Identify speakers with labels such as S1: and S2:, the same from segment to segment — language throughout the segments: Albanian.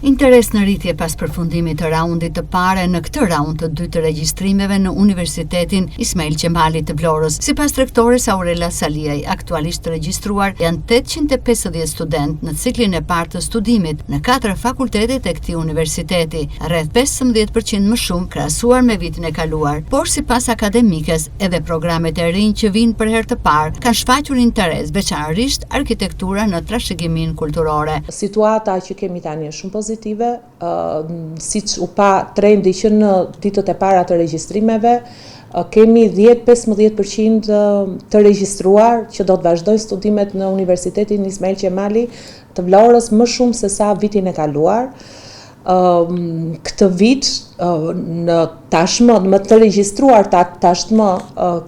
S1: Interes në rritje pas përfundimit të raundit të parë në këtë raund të dytë të regjistrimeve në Universitetin Ismail Qemali të Vlorës. Sipas rektores Aurela Saliaj, aktualisht të regjistruar janë 850 student në ciklin e parë të studimit në 4 fakultetet e këtij universiteti, rreth 15% më shumë krahasuar me vitin e kaluar. Por sipas akademikes, edhe programet e rinj që vinë për herë të parë kanë shfaqur interes, veçanërisht arkitektura në trashëgiminë kulturore.
S2: Situata që kemi tani është shumë pozitive, siç u pa trendi që në ditët e para të regjistrimeve, kemi 10-15% të regjistruar që do të vazhdojnë studimet në Universitetin Ismail Qemali të Vlorës më shumë se sa vitin e kaluar. Këtë vit, në tashmë, më të regjistruar tashmë,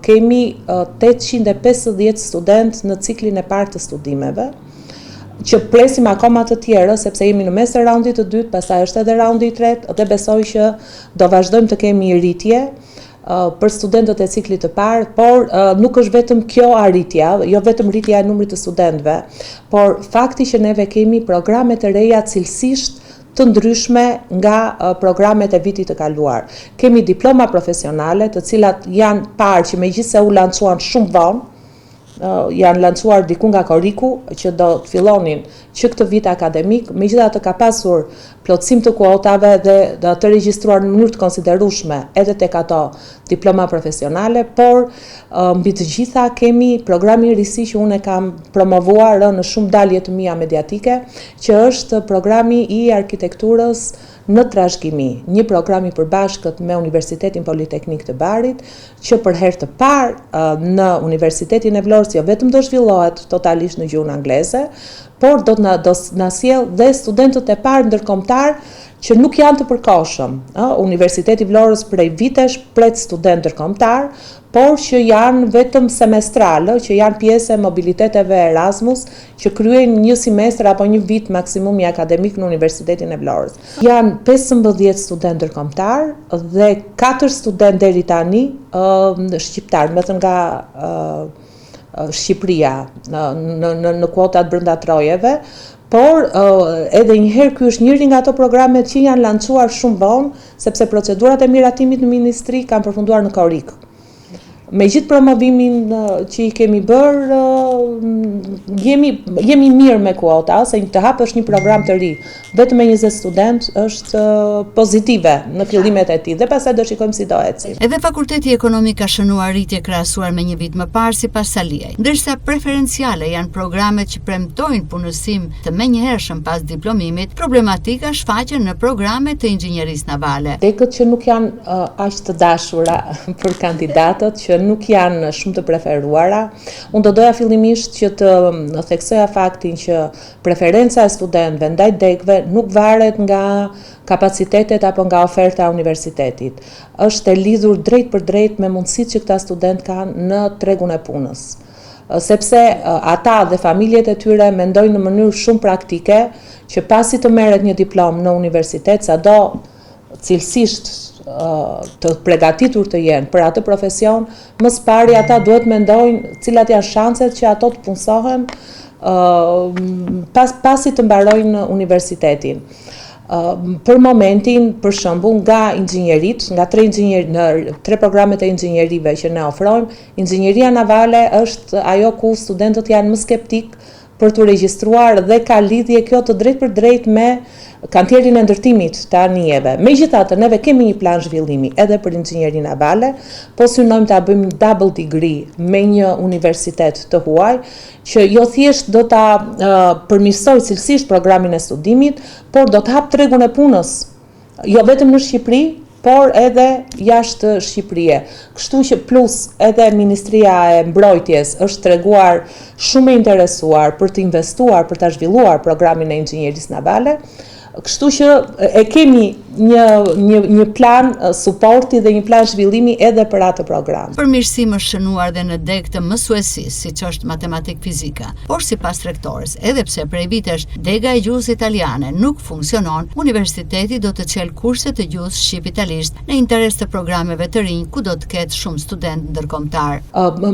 S2: kemi 850 student në ciklin e parë të studimeve, që presim akoma të tjerë, sepse jemi në mes të raundit të dytë, pastaj është edhe raundi i tretë, dhe besoj që do vazhdojmë të kemi rritje për studentët e ciklit të parë, por nuk është vetëm kjo arritja, jo vetëm rritja e numrit të studentëve, por fakti që neve kemi programe të reja cilësisht të ndryshme nga programet e vitit të kaluar. Kemi diploma profesionale, të cilat janë parë që megjithse u lancuan shumë vonë, janë lancuar diku nga koriku që do të fillonin që këtë vit akademik, megjithatë ka pasur plotësim të kuotave dhe të regjistruar në mënyrë të konsiderueshme edhe tek ato diploma profesionale, por mbi të gjitha kemi programin risi që unë kam promovuar në shumë dalje të mia mediatike, që është programi i arkitekturës në trashëgimi, një program i përbashkët me Universitetin Politeknik të Barit, që për herë të parë në Universitetin e Vlorës jo vetëm do zhvillohet totalisht në gjuhën angleze, por do na sjell dhe studentët e parë ndërkombëtar që nuk janë të përkohshëm. Universiteti i Vlorës prej vitesh pret student ndërkombëtar, por që janë vetëm semestrale, që janë pjesë e mobiliteteve Erasmus, që kryejnë një semestër apo një vit maksimumi akademik në Universitetin e Vlorës. Janë 15 student ndërkombëtar dhe 4 student deri tani shqiptar, më thënë nga Shqipëria në kuotat brenda trojeve, por edhe njëherë ky është njëri nga ato programet që janë lancuar shumë vonë, sepse procedurat e miratimit në ministri kanë përfunduar në korik. Me gjithë promovimin që i kemi bërë, jemi mirë me kuota, se të hapësh një program të ri, vetëm me 20 student është pozitive në fillimet e tij, dhe pastaj do shikojmë si do ecë.
S1: Edhe Fakulteti Ekonomik ka shënuar rritje krahasuar me një vit më parë sipas Saliaj, ndërsa preferenciale janë programet që premtojnë punësim të menjëhershëm pas diplomimit, problematika shfaqet në programet të inxhinierisë navale.
S2: Dekët që nuk janë aq të dashura për kandidatët, që nuk janë shumë të preferuara. Unë do doja fillimisht që të theksoja faktin që preferenca e studentëve ndaj dekëve nuk varet nga kapacitetet apo nga oferta e universitetit. Është e lidhur drejt për drejt me mundësitë që këta student kanë në tregun e punës. Sepse ata dhe familjet e tyre mendojnë në mënyrë shumë praktike që pasi të merret një diplomë në universitet, sado cilësisht të përgatitur të jenë për atë profesion, më së pari ata duhet mendojnë cilat janë shanset që ato të punësohen pasi të mbarojnë universitetin. Për momentin, për shembull, nga inxhinierit, nga 3 programet e inxhinierive që ne ofrojmë, inxhinieria navale është ajo ku studentët janë më skeptik për të regjistruar dhe ka lidhje kjo të drejt për drejt me kantierin e ndërtimit të anijeve. Megjithatë, neve kemi një plan zhvillimi edhe për inxhinierinë navale, po synojmë ta bëjmë double degree me një universitet të huaj, që jo thjesht do ta përmirësoj cilësisht programin e studimit, por do të hap tregun e punës, jo vetëm në Shqipëri, por edhe jashtë Shqipërisë. Kështu që plus edhe Ministria e Mbrojtjes është treguar shumë e interesuar për të investuar, për ta zhvilluar programin e inxhinierisë navale. Kështu që e kemi një plan suporti dhe një plan zhvillimi edhe për atë program.
S1: Përmirësim është shënuar dhe në deg të mësuesisë, siç është matematik fizika, por sipas rektores, edhe pse prej vitesh dega e gjuhës italiane nuk funksionon, universiteti do të çel kurse të gjuhës shqip-italisht në interes të programeve të rinj ku do të ketë shumë student ndërkombëtar.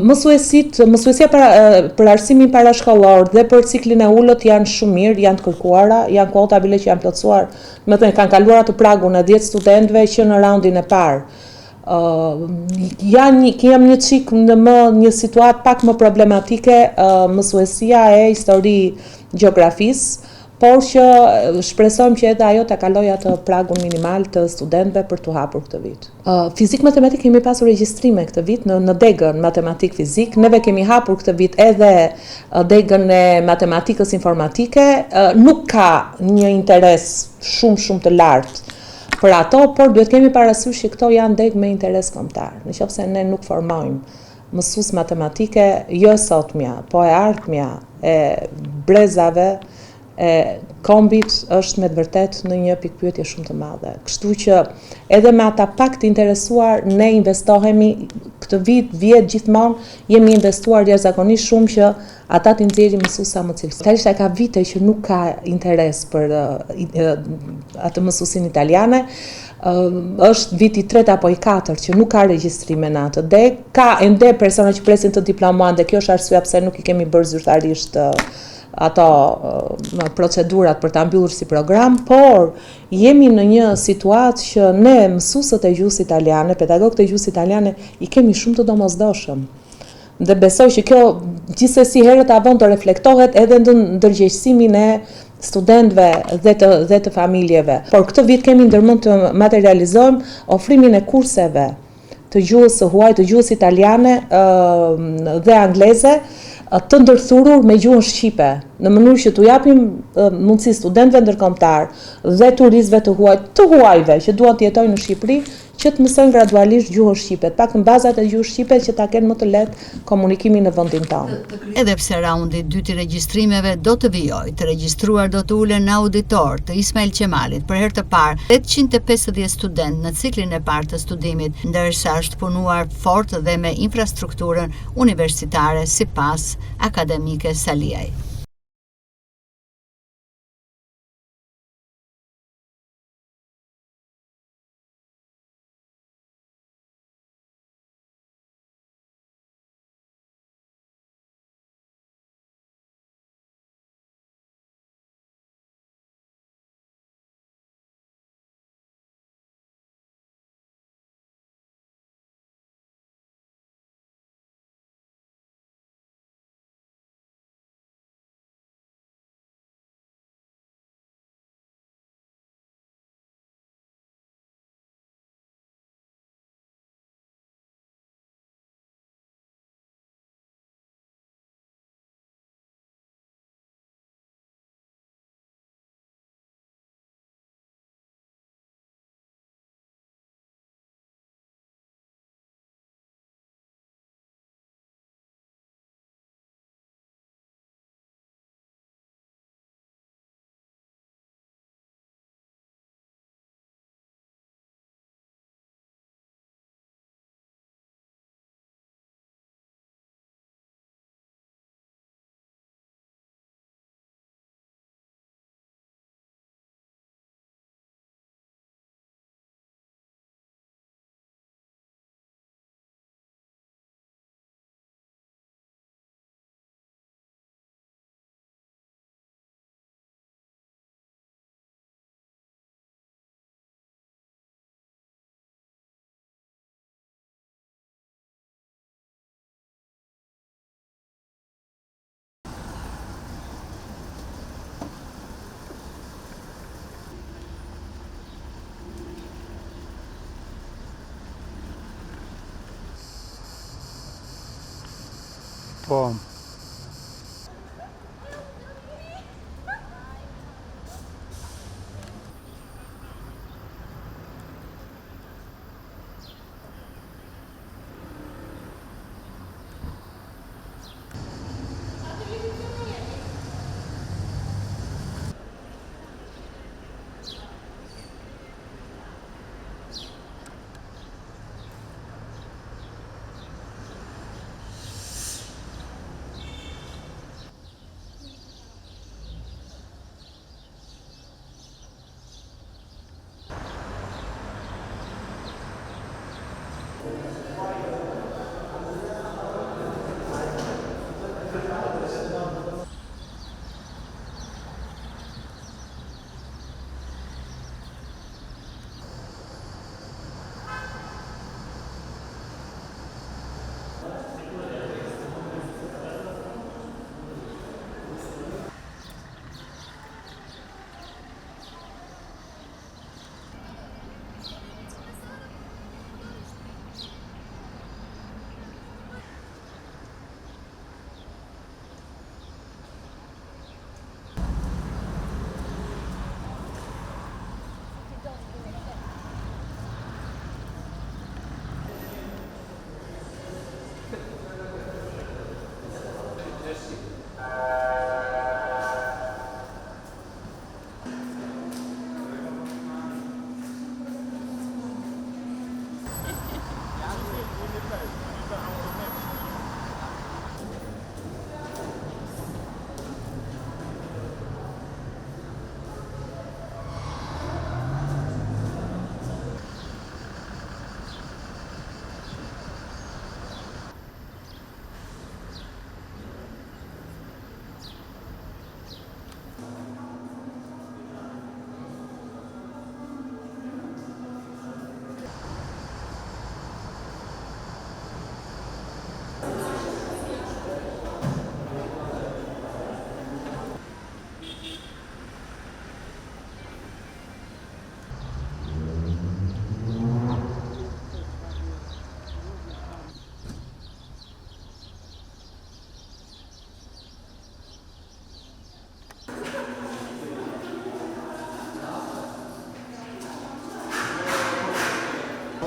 S2: Mësuesia për arsimin parashkollor dhe për ciklin e ullët janë shumë mirë, janë të kërkuara, janë kuotabile që janë plotësuar, më thënë kanë kaluar atë pragun e 10 studentëve që në raundin e parë. Jam një çik në një situatë pak më problematike mësuesia e histori gjeografisë, por që shpresojmë që edhe ajo të kalojë atë pragun minimal të studentëve për të hapur këtë vit. Fizik matematik kemi pasur regjistrime këtë vit në degën matematik fizik. Neve kemi hapur këtë vit edhe degën e matematikës informatike. Nuk ka një interes shumë të lartë për ato, por duhet kemi parasysh që këto janë degë me interes kombëtar. Nëse ne nuk formojmë mësues matematike jo sotmja, po e ardhmja e brezave e kombit është me të vërtet në një pikpyetje shumë të madhe. Kështu që edhe me ata pak të interesuar, ne investohemi këtë vjet gjithmonë jemi investuar jashtëzakonisht shumë që ata të nxjerrin mësues sa më cilësor. Italisht ka vite që nuk ka interes për atë mësuesin italiane. Është viti 3 apo i 4 që nuk ka regjistrime në atë deg. Ka ende persona që presin të diplomuan dhe kjo është arsyeja pse nuk i kemi bërë zyrtarisht ato procedurat për ta mbyllur si program, por jemi në një situatë që ne mësuesët e gjuhës italiane, pedagogët e gjuhës italiane i kemi shumë të domosdoshëm. Dhe besoj që kjo gjithsesi herët avon të reflektohet edhe në ndërgjegjësimin e studentëve dhe të familjeve. Por këtë vit kemi ndërmend të materializojmë ofrimin e kurseve të gjuhës së huaj, të gjuhës italiane dhe angleze, të ndërthurur me gjuhën shqipe, në mënyrë që t'u japim mundësi studentëve ndërkombëtar dhe turistëve të huajve që duan të jetojnë në Shqipëri, që të mësojnë gradualisht gjuhën shqipe, pak në bazat e gjuhës shqipe që ta kenë më të lehtë komunikimin në vendin tonë.
S1: Edhe pse raundi i dytë i regjistrimeve do të vijojë, të regjistruar do të ulen në auditor të Ismail Qemalit për herë të parë 850 student në ciklin e parë të studimit, ndërsa është punuar fort dhe me infrastrukturën universitare sipas akademike Saliaj.
S3: Po.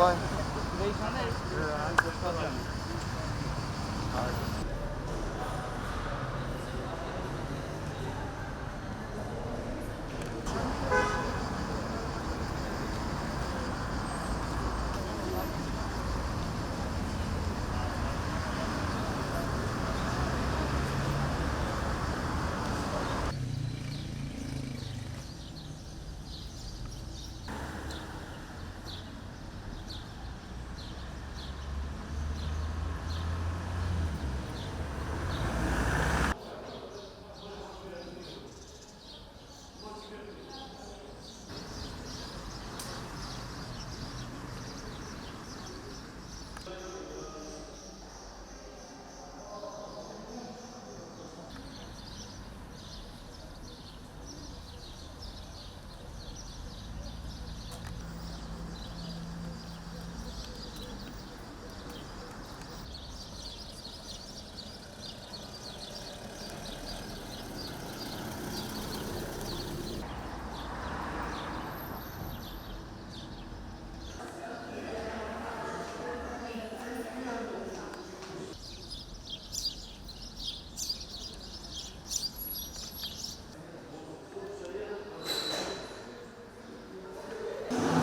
S4: vllai?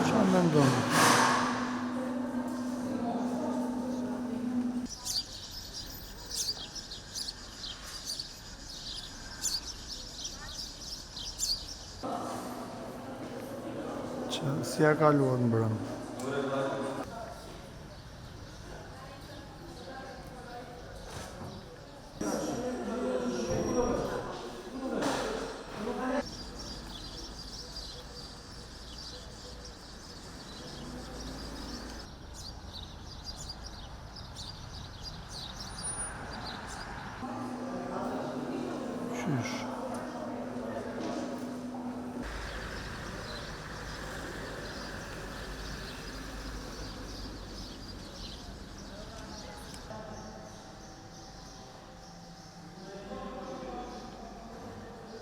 S3: Çfarë mendon? Si ja kaluat mbrëm?